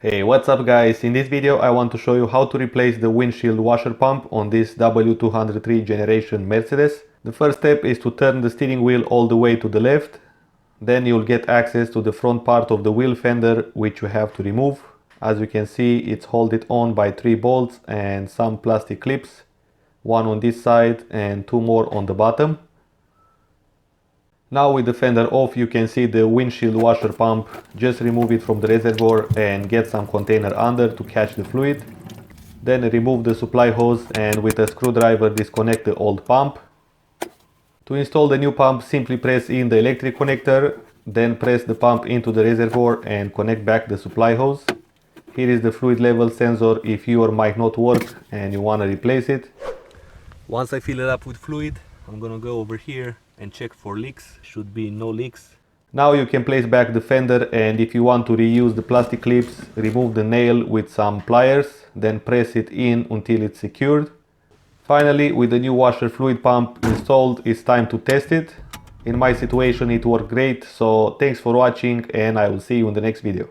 Hey, what's up guys? In this video I want to show you how to replace the windshield washer pump on this W203 generation Mercedes. The first step is to turn the steering wheel all the way to the left. Then you'll get access to the front part of the wheel fender, which you have to remove. As you can see, it's held on by 3 bolts and some plastic clips. One on this side and 2 more on the bottom. Now with the fender off, you can see the windshield washer pump. Just remove it from the reservoir and get some container under to catch the fluid. Then remove the supply hose and with a screwdriver disconnect the old pump. To install the new pump, simply press in the electric connector, then press the pump into the reservoir and connect back the supply hose. Here is the fluid level sensor if yours might not work and you want to replace it. Once I fill it up with fluid, I'm gonna go over here and check for leaks. Should be no leaks. Now you can place back the fender, and if you want to reuse the plastic clips, remove the nail with some pliers, then press it in until it's secured. Finally, with the new washer fluid pump installed, it's time to test it. In my situation it worked great, so thanks for watching and I will see you in the next video.